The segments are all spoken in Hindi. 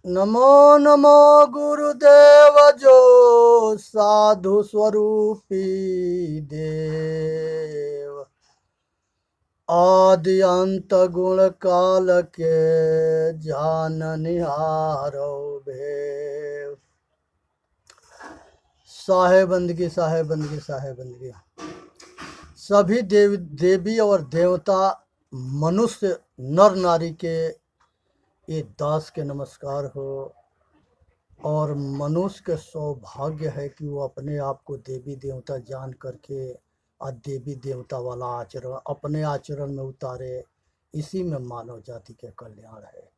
नमो नमो गुरुदेव जो साधु स्वरूपी देव। आदि अंत गुण काल के जान निहारो भेव। साहे बंदगी साहे बंदगी साहे बंदगी। सभी देवी और देवता मनुष्य नर नारी के ये दास के नमस्कार हो। और मनुष्य के सौभाग्य है कि वो अपने आप को देवी देवता जान करके और देवी देवता वाला आचरण अपने आचरण में उतारे। इसी में मानव जाति के कल्याण है।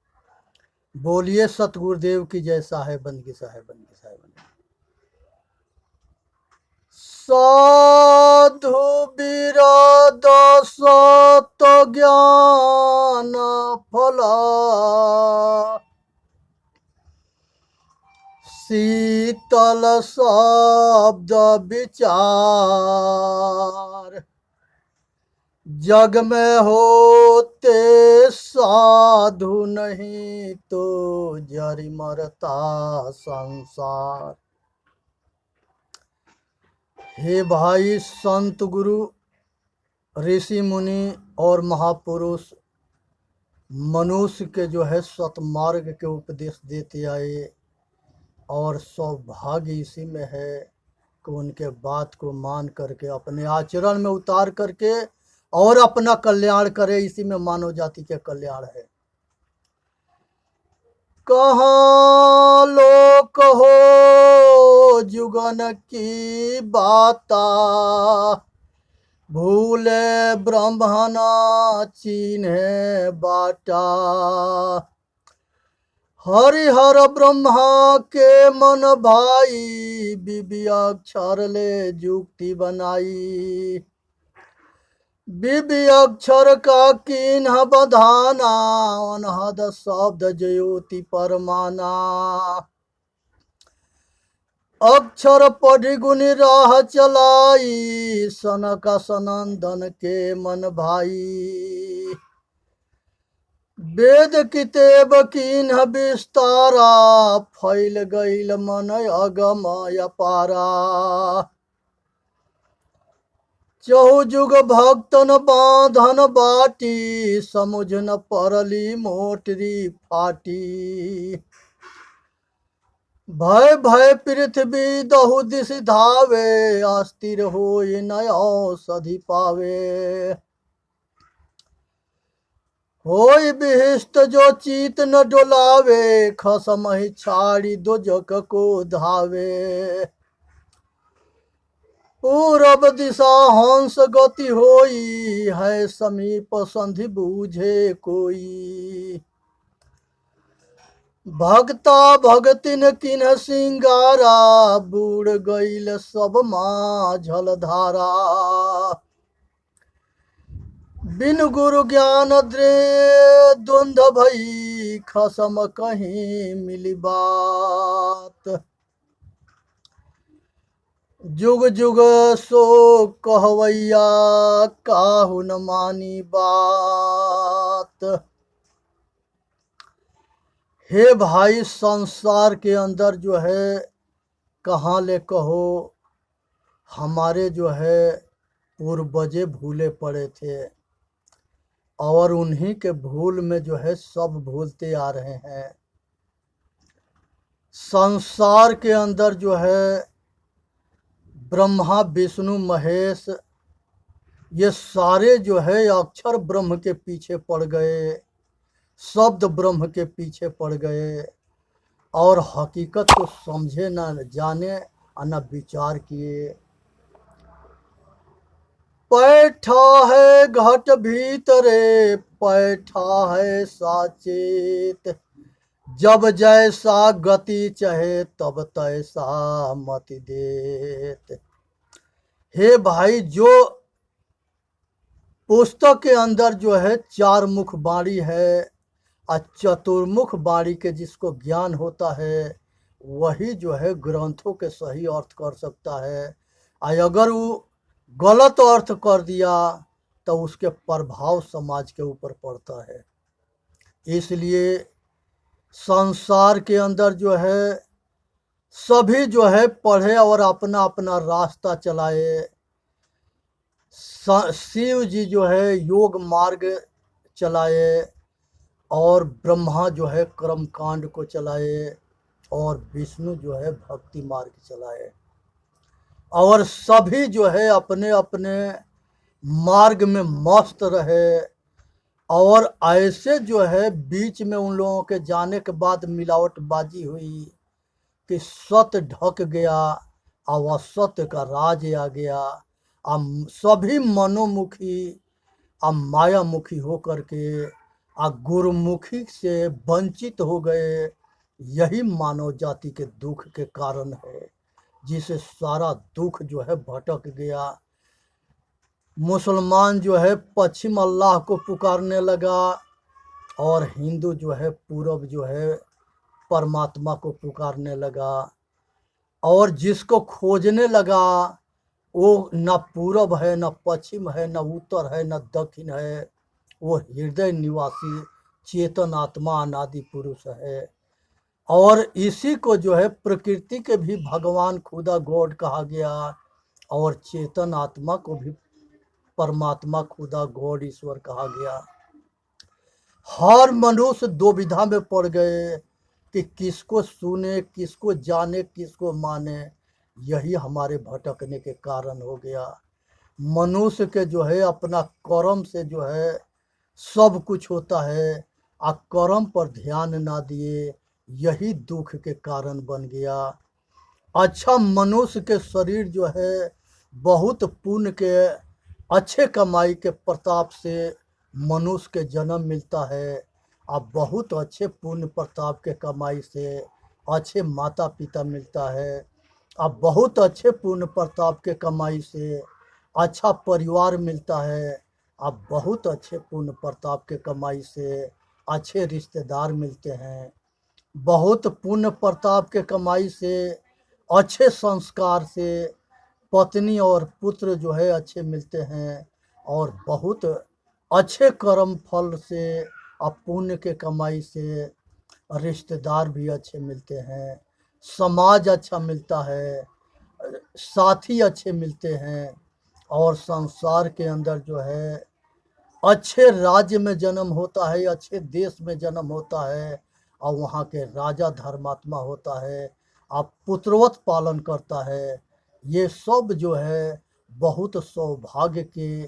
बोलिए सतगुरुदेव की जय। साहे बंदगी साहे बंदगी साहे बंदगी। साधु विरद सत ज्ञान फला शीतल शब्द विचार जग में होते साधु नहीं तो जरी मरता संसार। हे भाई संत गुरु ऋषि मुनि और महापुरुष मनुष्य के जो है सतमार्ग के उपदेश देते आए और सौभाग्य इसी में है कि उनके बात को मान करके अपने आचरण में उतार करके और अपना कल्याण करे। इसी में मानव जाति के कल्याण है। कहाँ लोक हो जुगन की बाता भूले ब्रह्मना चीन्हे बाटा। हरिहर ब्रह्मा के मन भाई विव्याक्षर ले जुक्ति बनाई। विव्याक्षर का किन्ह बधाना अनहद शब्द ज्योति परमाना। अक्षर पढ़ी गुनी राह चलाई सनक सनंदन के मन भाई। वेद कितेब किन्ह विस्तारा फैल गईल मन अगमय पारा। चहुजुग भक्तन बांधन बाटी समुझ न परली मोटरी फाटी। भय भय पृथ्वी दहु दिश धावे अस्थिर होई न औषधि पावे। होई विहिष्ट जो चीत न डोलावे खसमहि छाड़ी दो जग को धावे। पूरब दिशा हंस गति होई है समीप संधि बूझे कोई। भक्ता भगतिन किन्ह सिंगारा बूढ़ गईल सब माझल धारा। बिन गुरु ज्ञान द्वंद भई खसम कहीं मिली बात। जुग जुग सो कहवैया काहू न मानी बात। हे भाई संसार के अंदर जो है कहाँ ले कहो हमारे जो है पूर्वजे भूले पड़े थे और उन्हीं के भूल में जो है सब भूलते आ रहे हैं। संसार के अंदर जो है ब्रह्मा विष्णु महेश ये सारे जो है अक्षर ब्रह्म के पीछे पड़ गए, शब्द ब्रह्म के पीछे पड़ गए और हकीकत को समझे न जाने न विचार किए। पैठा है घट भीतरे पैठा है साचेत। जब जैसा गति चाहे तब तैसा मति देत। हे भाई जो पुस्तक के अंदर जो है चार मुख बाणी है और चतुर्मुख बाणी के जिसको ज्ञान होता है वही जो है ग्रंथों के सही अर्थ कर सकता है। और अगर वो गलत अर्थ कर दिया तो उसके प्रभाव समाज के ऊपर पड़ता है। इसलिए संसार के अंदर जो है सभी जो है पढ़े और अपना अपना रास्ता चलाए। शिव जी जो है योग मार्ग चलाए और ब्रह्मा जो है कर्म कांड को चलाए और विष्णु जो है भक्ति मार्ग चलाए और सभी जो है अपने अपने मार्ग में मस्त रहे। और ऐसे जो है बीच में उन लोगों के जाने के बाद मिलावटबाजी हुई कि सत्य ढक गया और असत्य का राज आ गया। सभी मनोमुखी मायामुखी होकर के गुरुमुखी से वंचित हो गए। यही मानव जाति के दुख के कारण है, जिसे सारा दुख जो है भटक गया। मुसलमान जो है पश्चिम अल्लाह को पुकारने लगा और हिंदू जो है पूरब जो है परमात्मा को पुकारने लगा। और जिसको खोजने लगा वो न पूरब है, न पश्चिम है, न उत्तर है, न दक्षिण है। वो हृदय निवासी चेतन आत्मा अनादि पुरुष है। और इसी को जो है प्रकृति के भी भगवान खुदा गॉड कहा गया और चेतन आत्मा को भी परमात्मा खुदा गॉड ईश्वर कहा गया। हर मनुष्य दो विधा में पड़ गए कि किसको सुने, किसको जाने, किसको माने। यही हमारे भटकने के कारण हो गया। मनुष्य के जो है अपना कर्म से जो है सब कुछ होता है, कर्म पर ध्यान ना दिए, यही दुख के कारण बन गया। अच्छा, मनुष्य के शरीर जो है बहुत पुण्य के अच्छे कमाई के प्रताप से मनुष्य के जन्म मिलता है। अब बहुत अच्छे पुण्य प्रताप के कमाई से अच्छे माता पिता मिलता है। अब बहुत अच्छे पुण्य प्रताप के कमाई से अच्छा परिवार मिलता है। अब बहुत अच्छे पुण्य प्रताप के कमाई से अच्छे रिश्तेदार मिलते हैं। बहुत पुण्य प्रताप के कमाई से अच्छे संस्कार से पत्नी और पुत्र जो है अच्छे मिलते हैं। और बहुत अच्छे कर्म फल से पुण्य के कमाई से रिश्तेदार भी अच्छे मिलते हैं, समाज अच्छा मिलता है, साथी अच्छे मिलते हैं। और संसार के अंदर जो है अच्छे राज्य में जन्म होता है, अच्छे देश में जन्म होता है और वहाँ के राजा धर्मात्मा होता है, आप पुत्रवत पालन करता है। ये सब जो है बहुत सौभाग्य के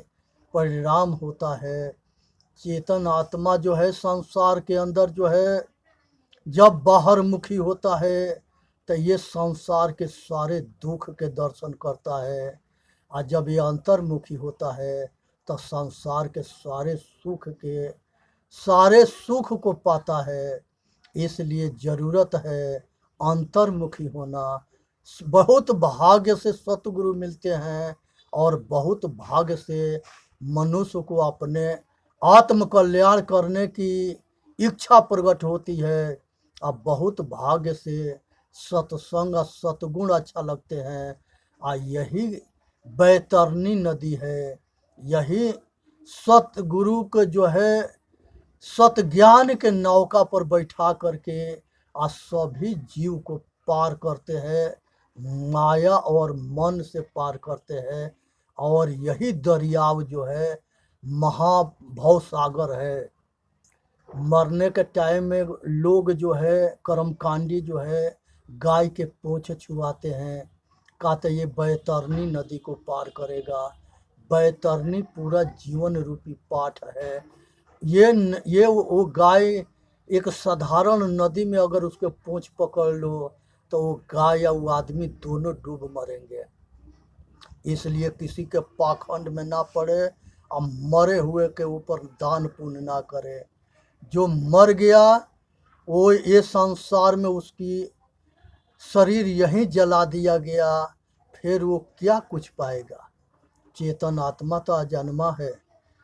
परिणाम होता है। चेतन आत्मा जो है संसार के अंदर जो है जब बाहर मुखी होता है तो ये संसार के सारे दुख के दर्शन करता है। और जब ये अंतर्मुखी होता है तो संसार के सारे सुख को पाता है। इसलिए ज़रूरत है अंतर्मुखी होना। बहुत भाग्य से सतगुरु मिलते हैं और बहुत भाग्य से मनुष्य को अपने आत्म कल्याण करने की इच्छा प्रकट होती है। अब बहुत भाग्य से सत्संग सतगुण अच्छा लगते हैं। यही बैतरनी नदी है, यही सतगुरु के जो है सत ज्ञान के नौका पर बैठा करके सभी जीव को पार करते हैं, माया और मन से पार करते हैं। और यही दरियाव जो है महाभव सागर है। मरने के टाइम में लोग जो है कर्मकांडी जो है गाय के पूंछ छुआते हैं, कहते ये बैतरनी नदी को पार करेगा। बैतरनी पूरा जीवन रूपी पाठ है। ये वो गाय एक साधारण नदी में अगर उसके पूंछ पकड़ लो तो वो गाय या वो आदमी दोनों डूब मरेंगे। इसलिए किसी के पाखंड में ना पड़े और मरे हुए के ऊपर दान पुण्य ना करे। जो मर गया वो ये संसार में उसकी शरीर यहीं जला दिया गया, फिर वो क्या कुछ पाएगा। चेतन आत्मा तो अजन्मा है।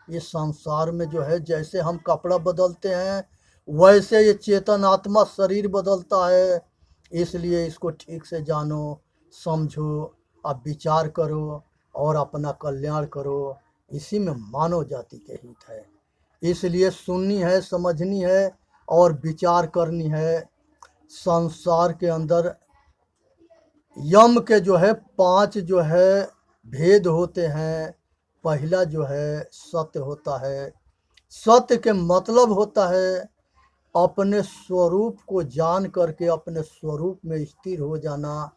इस संसार में जो है जैसे हम कपड़ा बदलते हैं वैसे ये चेतन आत्मा शरीर बदलता है। इसलिए इसको ठीक से जानो, समझो, अब विचार करो और अपना कल्याण करो। इसी में मानव जाति के हित है। इसलिए सुननी है, समझनी है, और विचार करनी है। संसार के अंदर यम के जो है 5 जो है भेद होते हैं। पहला जो है सत्य होता है। सत्य के मतलब होता है अपने स्वरूप को जान करके अपने स्वरूप में स्थिर हो जाना।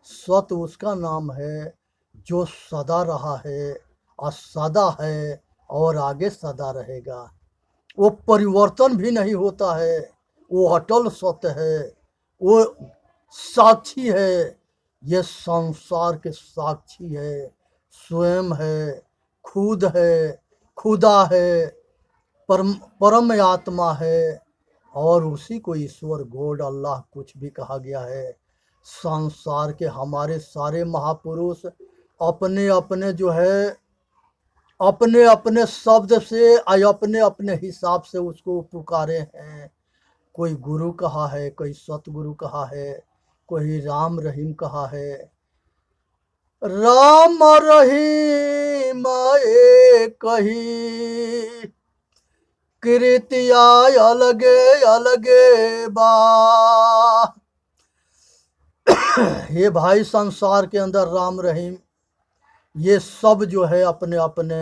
सत्य उसका नाम है जो सदा रहा है और सदा है और आगे सदा रहेगा। वो परिवर्तन भी नहीं होता है, वो अटल सत्य है, वो साक्षी है। ये संसार के साक्षी है, स्वयं है, खुद है, खुदा है, परम आत्मा है और उसी को ईश्वर गॉड अल्लाह कुछ भी कहा गया है। संसार के हमारे सारे महापुरुष अपने अपने जो है अपने अपने शब्द से अपने अपने हिसाब से उसको पुकारे हैं। कोई गुरु कहा है, कोई सतगुरु कहा है, कोई राम रहीम कहा है। राम रहीम एक ही कृतिया अलगे अलगे बा। ये भाई संसार के अंदर राम रहीम ये सब जो है अपने अपने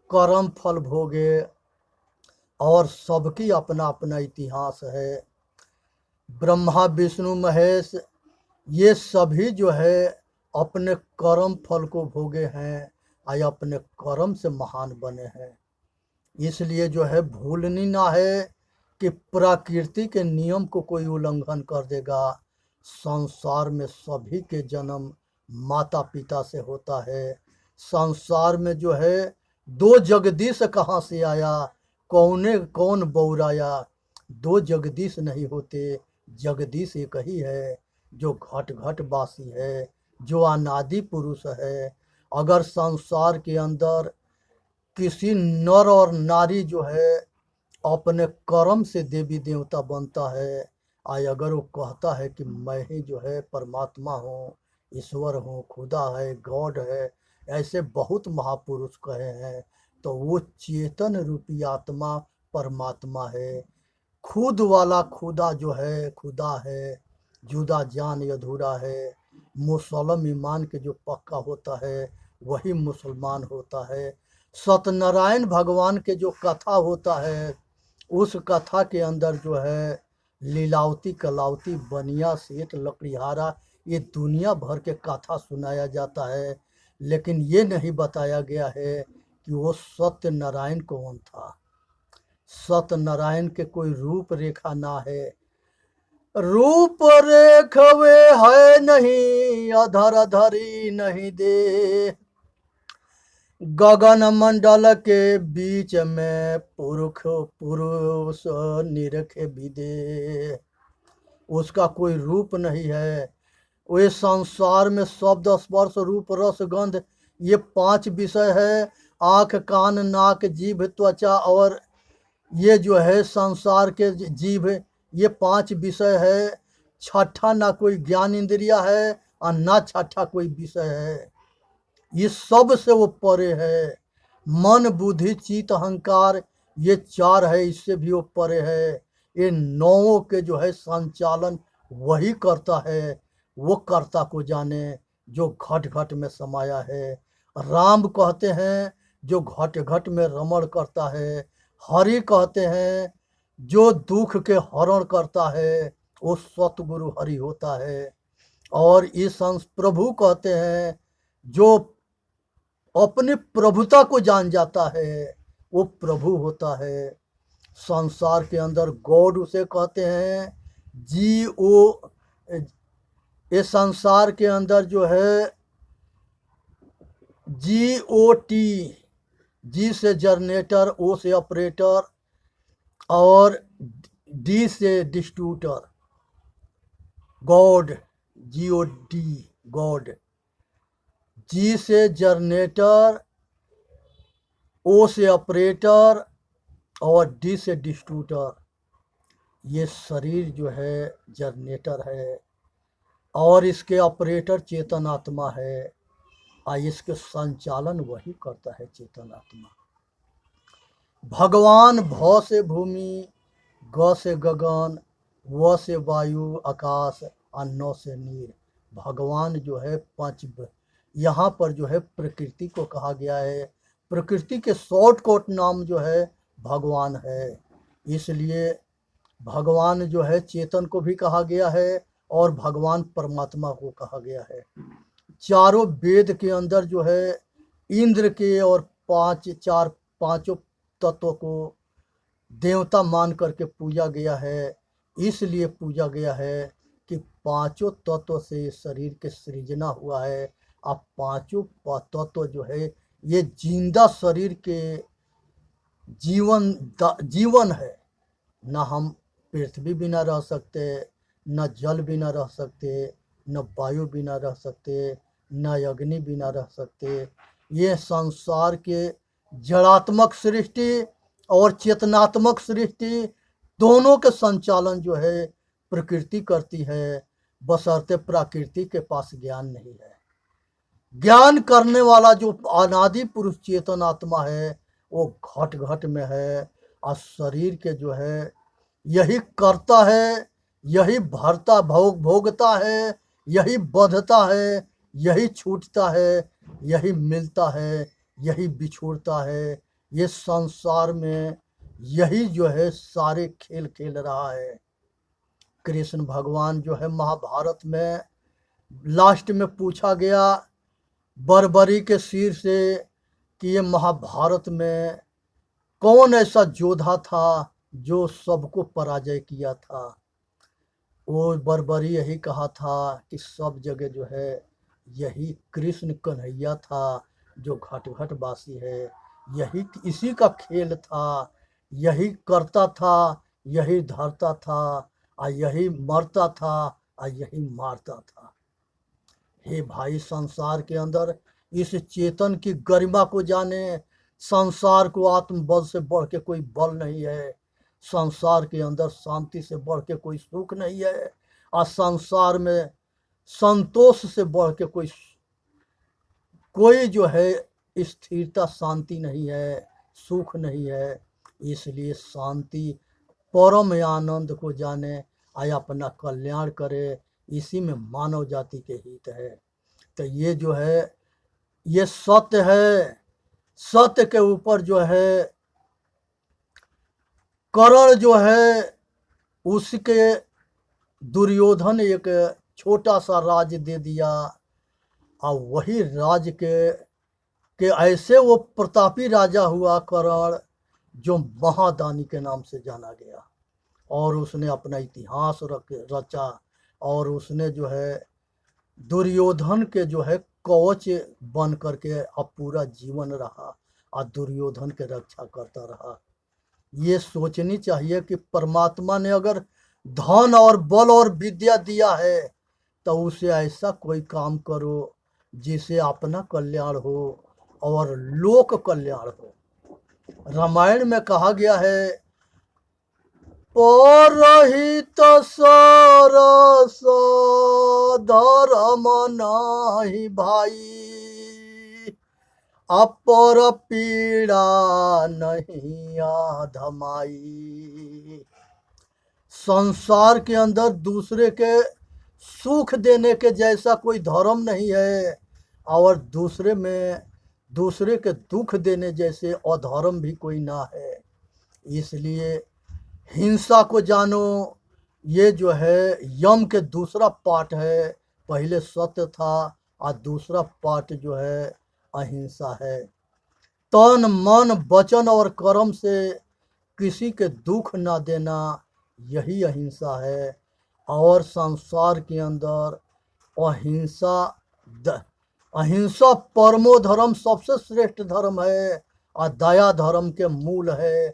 कर्म फल भोगे और सबकी अपना अपना इतिहास है। ब्रह्मा विष्णु महेश ये सभी जो है अपने कर्म फल को भोगे हैं और अपने कर्म से महान बने हैं। इसलिए जो है भूलनी ना है कि प्रकृति के नियम को कोई उल्लंघन कर देगा। संसार में सभी के जन्म माता पिता से होता है। संसार में जो है दो जगदीश कहाँ से आया, कौन बौराया। दो जगदीश नहीं होते, जगदीश एक ही है जो घट घट वासी है, जो अनादि पुरुष है। अगर संसार के अंदर किसी नर और नारी जो है अपने कर्म से देवी देवता बनता है, अगर वो कहता है कि मैं ही जो है परमात्मा हूँ, ईश्वर हूँ, खुदा है, गॉड है, ऐसे बहुत महापुरुष कहे हैं, तो वो चेतन रूपी आत्मा परमात्मा है। खुद वाला खुदा जो है खुदा है, जुदा जान अधूरा है। मुसलम ईमान के जो पक्का होता है वही मुसलमान होता है। सत्यनारायण भगवान के जो कथा होता है उस कथा के अंदर जो है लीलावती कलावती बनिया सेठ लकड़ीहारा ये दुनिया भर के कथा सुनाया जाता है, लेकिन ये नहीं बताया गया है कि वो सत्यनारायण कौन था। सत्यनारायण के कोई रूप रेखा ना है, रूप रेखवे है नहीं, अधर धरी नहीं दे। गगन मंडल के बीच में पुरुष पुरुष निरखे विदे। उसका कोई रूप नहीं है। वे संसार में शब्द स्पर्श रूप रस गंध ये 5 विषय है। आँख कान नाक जीभ त्वचा और ये जो है संसार के जीव ये 5 विषय है। छठा ना कोई ज्ञान इंद्रिया है और ना छठा कोई विषय है। ये सब से वो परे है। मन बुद्धि चित्त अहंकार ये 4 है, इससे भी वो परे है। ये 9 के जो है संचालन वही करता है। वो कर्ता को जाने जो घट घट में समाया है। राम कहते हैं जो घट घट में रमण करता है। हरि कहते हैं जो दुख के हरण करता है, वो सतगुरु हरि होता है। और इस प्रभु कहते हैं जो अपने प्रभुता को जान जाता है, वो प्रभु होता है। संसार के अंदर गॉड उसे कहते हैं। जी ओ ये संसार के अंदर जो है GOT, जी से जनरेटर, ओ से ऑपरेटर और डी से distributor. God GOD God. G से जनरेटर, ओ से ऑपरेटर और डी से डिस्ट्रीब्यूटर। ये शरीर जो है जनरेटर है और इसके ऑपरेटर चेतन आत्मा है और इसके संचालन वही करता है चेतन आत्मा। भगवान भव से भूमि ग से गगन, व से वायु आकाश और नौ से नीर। भगवान जो है यहाँ पर जो है प्रकृति को कहा गया है। प्रकृति के शॉर्टकट नाम जो है भगवान है। इसलिए भगवान जो है चेतन को भी कहा गया है और भगवान परमात्मा को कहा गया है। चारों वेद के अंदर जो है इंद्र के और पांचों तत्वों को देवता मान करके पूजा गया है। इसलिए पूजा गया है कि पांचों तत्व से शरीर के सृजना हुआ है। अब पांचों तत्व जो है ये जिंदा शरीर के जीवन है। न हम पृथ्वी बिना रह सकते, न जल बिना रह सकते, न वायु बिना रह सकते, न अग्नि बिना रह सकते। ये संसार के जड़ात्मक सृष्टि और चेतनात्मक सृष्टि दोनों के संचालन जो है प्रकृति करती है, बशर्ते प्रकृति के पास ज्ञान नहीं है। ज्ञान करने वाला जो अनादि पुरुष चेतन आत्मा है वो घट घट में है और शरीर के जो है यही करता है, यही भरता भोगता है, यही बंधता है, यही छूटता है, यही मिलता है, यही बिछोड़ता है। ये संसार में यही जो है सारे खेल खेल रहा है। कृष्ण भगवान जो है महाभारत में लास्ट में पूछा गया बर्बरी के सिर से कि ये महाभारत में कौन ऐसा योद्धा था जो सबको पराजय किया था। वो बर्बरी यही कहा था कि सब जगह जो है यही कृष्ण कन्हैया था जो घट घट वासी है। यही इसी का खेल था, यही करता था, यही धरता था और यही मरता था और यही मारता था। हे भाई, संसार के अंदर इस चेतन की गरिमा को जाने। संसार को आत्मबल से बढ़ के कोई बल नहीं है। संसार के अंदर शांति से बढ़ के कोई सुख नहीं है और संसार में संतोष से बढ़ के कोई जो है स्थिरता शांति नहीं है, सुख नहीं है। इसलिए शांति परम आनंद को जाने और अपना कल्याण करे, इसी में मानव जाति के हित है। तो ये जो है ये सत्य है। सत्य के ऊपर जो है कर्ण जो है उसके दुर्योधन एक छोटा सा राज दे दिया और वही राज के ऐसे वो प्रतापी राजा हुआ कर्ण जो महादानी के नाम से जाना गया और उसने अपना इतिहास रचा और उसने जो है दुर्योधन के जो है कवच बन करके अब पूरा जीवन रहा और दुर्योधन के रक्षा करता रहा। ये सोचनी चाहिए कि परमात्मा ने अगर धन और बल और विद्या दिया है तो उसे ऐसा कोई काम करो जिससे अपना कल्याण हो और लोक कल्याण हो। रामायण में कहा गया है परहित सरस धर्म नाही भाई, अपर पीड़ा नहीं आधमाई। संसार के अंदर दूसरे के सुख देने के जैसा कोई धर्म नहीं है और दूसरे के दुख देने जैसे अधर्म भी कोई ना है। इसलिए हिंसा को जानो। ये जो है यम के दूसरा पार्ट है। पहले सत्य था और दूसरा पार्ट जो है अहिंसा है। तन मन वचन और कर्म से किसी के दुख ना देना, यही अहिंसा है। और संसार के अंदर अहिंसा परमो धर्म सबसे श्रेष्ठ धर्म है और दया धर्म के मूल है।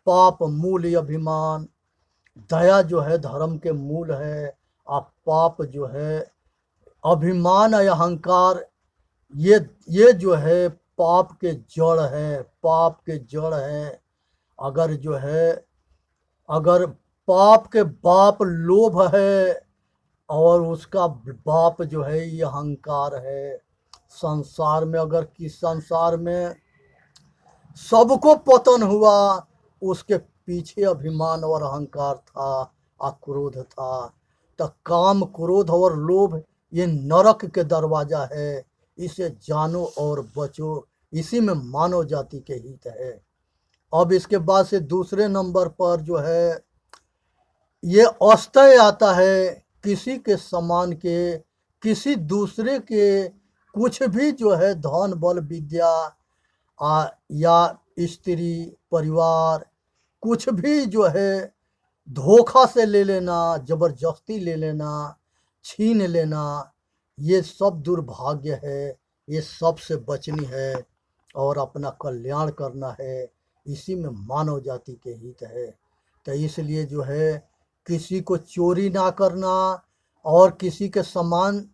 पाप मूल अभिमान, दया जो है धर्म के मूल है और पाप जो है अभिमान अहंकार, ये जो है पाप के जड़ है। पाप के जड़ है। अगर पाप के बाप लोभ है और उसका बाप जो है ये अहंकार है। संसार में सबको पतन हुआ, उसके पीछे अभिमान और अहंकार था, क्रोध था। तो काम, क्रोध और लोभ ये नरक के दरवाजा है, इसे जानो और बचो, इसी में मानव जाति के हित है। अब इसके बाद से दूसरे नंबर पर जो है ये अस्तय आता है, किसी के समान के, किसी दूसरे के कुछ भी जो है धन बल विद्या या स्त्री परिवार कुछ भी जो है धोखा से ले लेना, जबरदस्ती ले लेना, छीन लेना, ये सब दुर्भाग्य है। ये सब से बचनी है और अपना कल्याण करना है, इसी में मानव जाति के हित है। तो इसलिए जो है किसी को चोरी ना करना और किसी के समान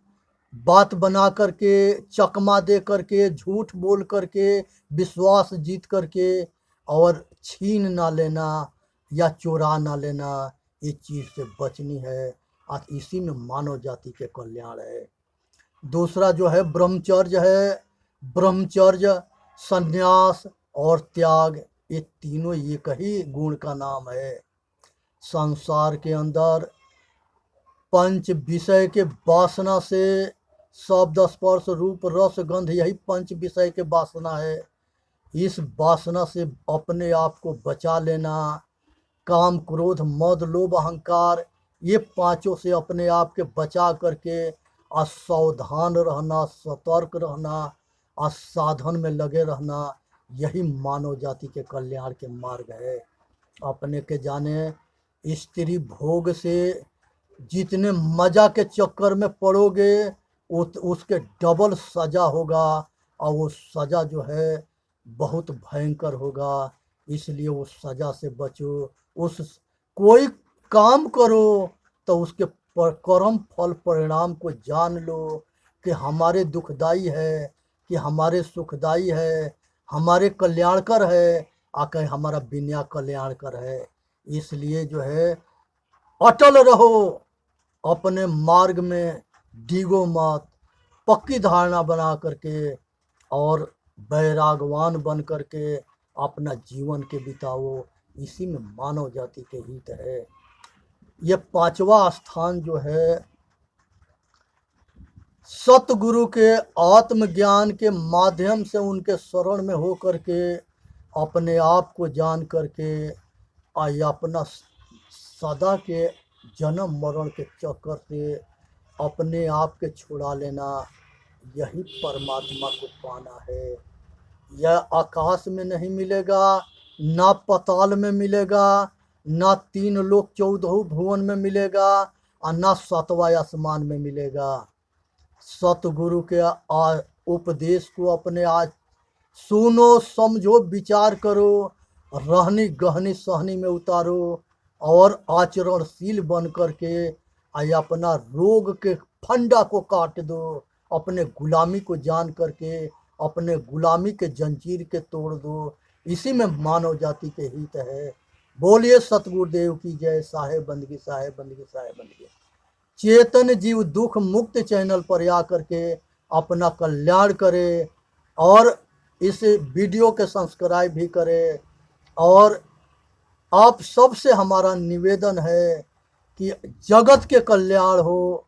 बात बना करके, चकमा दे करके, झूठ बोल करके, विश्वास जीत करके और छीन ना लेना या चोरा ना लेना, ये चीज़ से बचनी है और इसी में मानव जाति के कल्याण है। दूसरा जो है ब्रह्मचर्य है। ब्रह्मचर्य, संन्यास और त्याग, ये तीनों एक ही गुण का नाम है। संसार के अंदर पंच विषय के वासना से, शब्द स्पर्श रूप रस गंध, यही पंच विषय के वासना है। इस वासना से अपने आप को बचा लेना। काम, क्रोध, मद, लोभ, अहंकार, ये पांचों से अपने आप के बचा करके असावधान रहना, सतर्क रहना और साधन में लगे रहना, यही मानव जाति के कल्याण के मार्ग है। अपने के जाने स्त्री भोग से जितने मजा के चक्कर में पड़ोगे उसके डबल सजा होगा और वो सजा जो है बहुत भयंकर होगा। इसलिए उस सजा से बचो। उस कोई काम करो तो उसके कर्म फल परिणाम को जान लो कि हमारे दुखदाई है कि हमारे सुखदाई है, हमारे कल्याणकर है आकर हमारा बिना कल्याणकर है। इसलिए जो है अटल रहो अपने मार्ग में, डीगो मत, पक्की धारणा बना करके और वैरागवान बन करके अपना जीवन के बिताओ, इसी में मानव जाति के हित है। ये पांचवा स्थान जो है सतगुरु के आत्मज्ञान के माध्यम से उनके शरण में हो करके अपने आप को जान करके अपना सदा के जन्म मरण के चक्कर से अपने आप के छुड़ा लेना, यही परमात्मा को पाना है। यह आकाश में नहीं मिलेगा, ना पाताल में मिलेगा, ना तीन लोक 14 भुवन में मिलेगा और ना सातवां आसमान में मिलेगा। सतगुरु के उपदेश को अपने आज सुनो, समझो, विचार करो, रहनी गहनी सहनी में उतारो और आचरणशील बन करके अपना रोग के फंडा को काट दो। अपने गुलामी को जान करके अपने गुलामी के जंजीर के तोड़ दो, इसी में मानव जाति के हित है। बोलिए सतगुरुदेव की जय। साहेब बंदगी, साहेब बंदगी, साहेब बंदगी। चेतन जीव दुख मुक्त चैनल पर आकर के अपना कल्याण करे और इस वीडियो के सब्सक्राइब भी करे। और आप सबसे हमारा निवेदन है कि जगत के कल्याण हो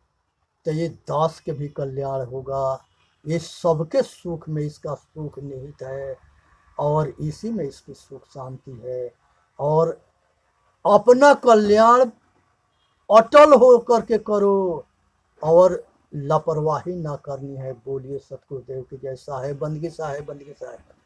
तो ये दास के भी कल्याण होगा। ये सबके सुख में इसका सुख निहित है और इसी में इसकी सुख शांति है। और अपना कल्याण अटल हो करके करो और लापरवाही ना करनी है। बोलिए सतगुरुदेव की जय। साहेब बंदगी, साहेब बंदगी, साहेब बंदगी।